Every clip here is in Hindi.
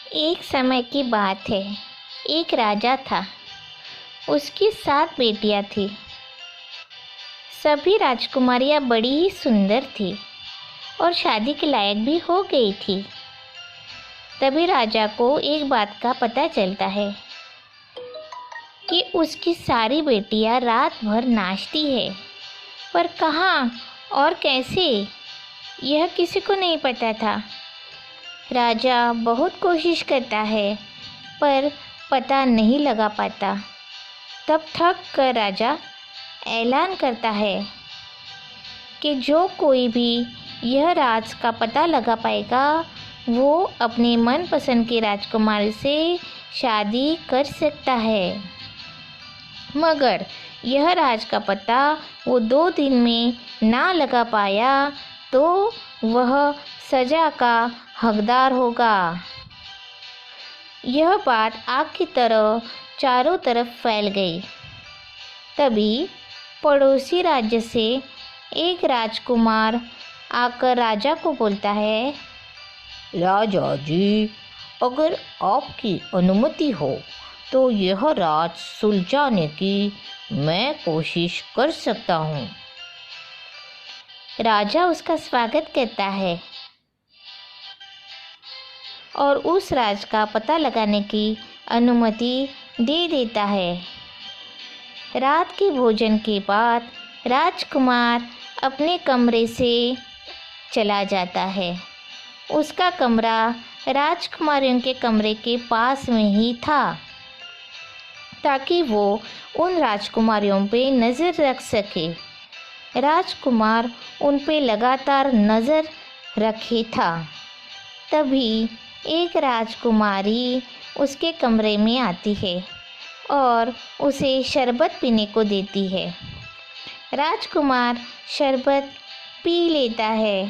एक समय की बात है। एक राजा था। उसकी 7 बेटियां थी। सभी राजकुमारियां बड़ी ही सुंदर थी और शादी के लायक भी हो गई थी। तभी राजा को एक बात का पता चलता है कि उसकी सारी बेटियां रात भर नाचती है, पर कहाँ और कैसे, यह किसी को नहीं पता था। राजा बहुत कोशिश करता है पर पता नहीं लगा पाता। तब थक कर राजा ऐलान करता है कि जो कोई भी यह राज का पता लगा पाएगा वो अपने मनपसंद की राजकुमारी से शादी कर सकता है। मगर यह राज का पता वो 2 दिन में ना लगा पाया तो वह सज़ा का हकदार होगा। यह बात आग की तरह चारों तरफ फैल गई। तभी पड़ोसी राज्य से एक राजकुमार आकर राजा को बोलता है, राजा जी, अगर आपकी अनुमति हो तो यह राज सुलझाने की मैं कोशिश कर सकता हूँ। राजा उसका स्वागत करता है और उस राज का पता लगाने की अनुमति दे देता है। रात के भोजन के बाद राजकुमार अपने कमरे से चला जाता है। उसका कमरा राजकुमारियों के कमरे के पास में ही था ताकि वो उन राजकुमारियों पे नज़र रख सके। राजकुमार उन पे लगातार नज़र रखे था। तभी एक राजकुमारी उसके कमरे में आती है और उसे शरबत पीने को देती है। राजकुमार शरबत पी लेता है।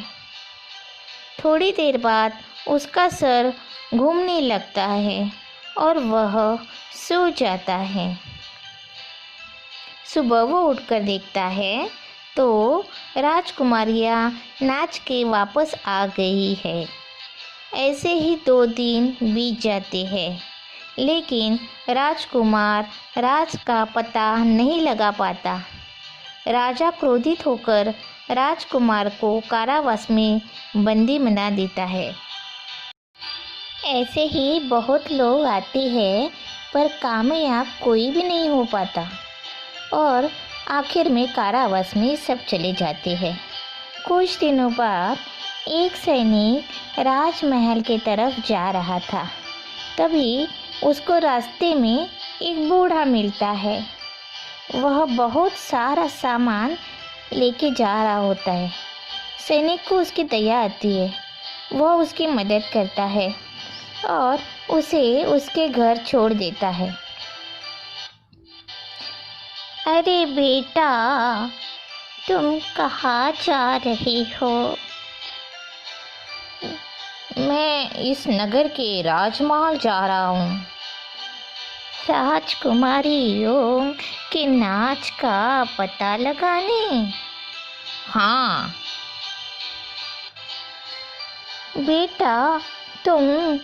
थोड़ी देर बाद उसका सर घूमने लगता है और वह सो जाता है। सुबह वो उठकर देखता है तो राजकुमारियाँ नाच के वापस आ गई है। ऐसे ही 2 दिन बीत जाते हैं, लेकिन राजकुमार राज का पता नहीं लगा पाता। राजा क्रोधित होकर राजकुमार को कारावास में बंदी बना देता है। ऐसे ही बहुत लोग आते हैं पर कामयाब कोई भी नहीं हो पाता और आखिर में कारावास में सब चले जाते हैं। कुछ दिनों बाद एक सैनिक राजमहल की तरफ जा रहा था। तभी उसको रास्ते में एक बूढ़ा मिलता है। वह बहुत सारा सामान लेके जा रहा होता है। सैनिक को उसकी दया आती है। वह उसकी मदद करता है और उसे उसके घर छोड़ देता है। अरे बेटा, तुम कहाँ जा रही हो? मैं इस नगर के राजमहल जा रहा हूँ। राजकुमारियों के नाच का पता लगाने? हाँ बेटा, तुम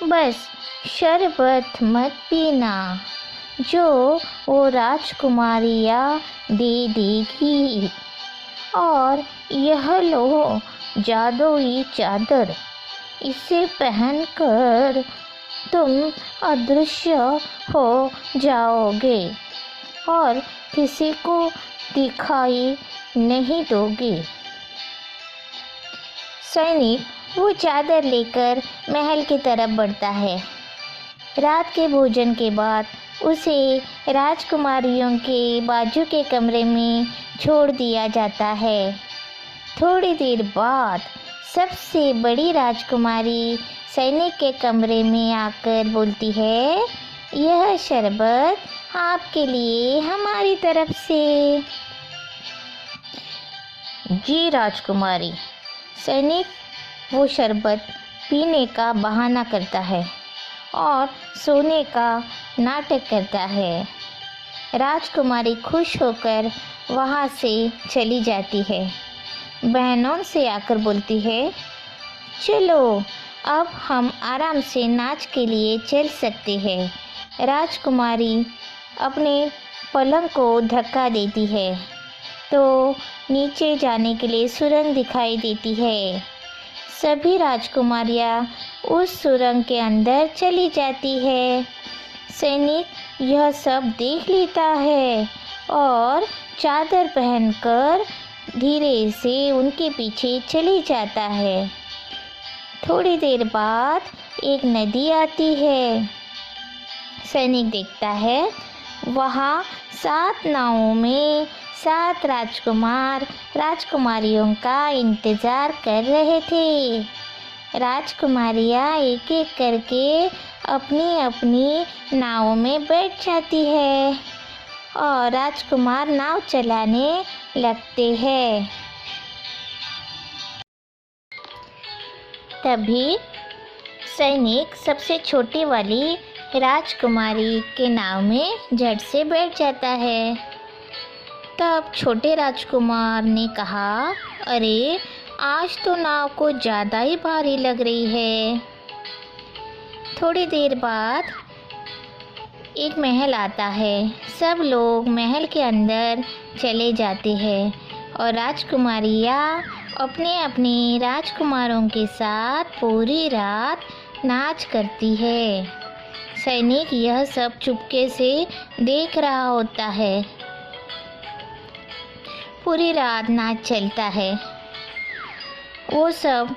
बस शरबत मत पीना जो वो राजकुमारियाँ दे देगी, और यह लो जादुई चादर, इसे पहनकर तुम अदृश्य हो जाओगे और किसी को दिखाई नहीं दोगे। सैनिक वो चादर लेकर महल की तरफ बढ़ता है। रात के भोजन के बाद उसे राजकुमारियों के बाजू के कमरे में छोड़ दिया जाता है। थोड़ी देर बाद सबसे बड़ी राजकुमारी सैनिक के कमरे में आकर बोलती है, यह शरबत आपके लिए हमारी तरफ से। जी राजकुमारी। सैनिक वो शरबत पीने का बहाना करता है और सोने का नाटक करता है। राजकुमारी खुश होकर वहाँ से चली जाती है। बहनों से आकर बोलती है, चलो अब हम आराम से नाच के लिए चल सकते हैं। राजकुमारी अपने पलंग को धक्का देती है तो नीचे जाने के लिए सुरंग दिखाई देती है। सभी राजकुमारियाँ उस सुरंग के अंदर चली जाती है। सैनिक यह सब देख लेता है और चादर पहनकर धीरे से उनके पीछे चली जाता है। थोड़ी देर बाद एक नदी आती है। सैनिक देखता है वहाँ 7 नावों में 7 राजकुमार राजकुमारियों का इंतज़ार कर रहे थे। राजकुमारियाँ एक एक करके अपनी अपनी नाव में बैठ जाती है और राजकुमार नाव चलाने लगते हैं। तभी सैनिक सबसे छोटी वाली राजकुमारी के नाव में झट से बैठ जाता है। तब छोटे राजकुमार ने कहा, अरे आज तो नाव को ज़्यादा ही भारी लग रही है। थोड़ी देर बाद एक महल आता है। सब लोग महल के अंदर चले जाते हैं और राजकुमारियाँ अपने अपने राजकुमारों के साथ पूरी रात नाच करती है। सैनिक यह सब चुपके से देख रहा होता है। पूरी रात नाच चलता है। वो सब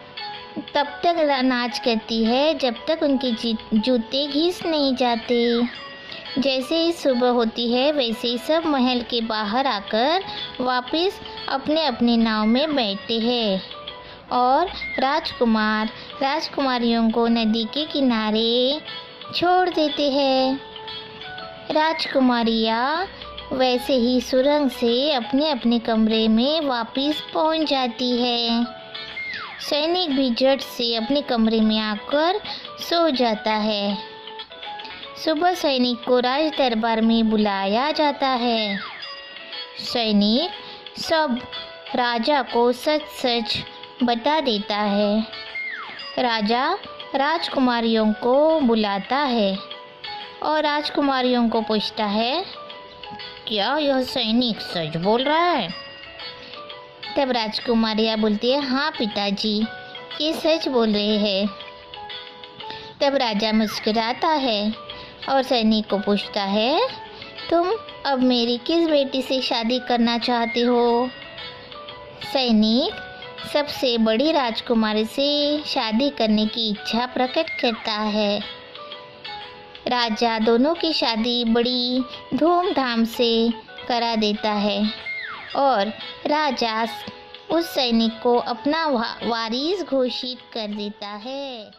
तब तक नाच करती है जब तक उनके जूते घिस नहीं जाते। जैसे ही सुबह होती है वैसे ही सब महल के बाहर आकर वापस अपने अपने नाव में बैठते हैं और राजकुमार राजकुमारियों को नदी के किनारे छोड़ देते हैं। राजकुमारियाँ वैसे ही सुरंग से अपने अपने कमरे में वापस पहुंच जाती है। सैनिक भी झट से अपने कमरे में आकर सो जाता है। सुबह सैनिक को राज दरबार में बुलाया जाता है। सैनिक सब राजा को सच सच बता देता है। राजा राजकुमारियों को बुलाता है और राजकुमारियों को पूछता है, क्या यह सैनिक सच बोल रहा है? तब राजकुमारियाँ बोलती है, हाँ पिताजी, ये सच बोल रहे हैं। तब राजा मुस्कुराता है और सैनिक को पूछता है, तुम अब मेरी किस बेटी से शादी करना चाहते हो? सैनिक सबसे बड़ी राजकुमारी से शादी करने की इच्छा प्रकट करता है। राजा दोनों की शादी बड़ी धूमधाम से करा देता है और राजा उस सैनिक को अपना वारिस घोषित कर देता है।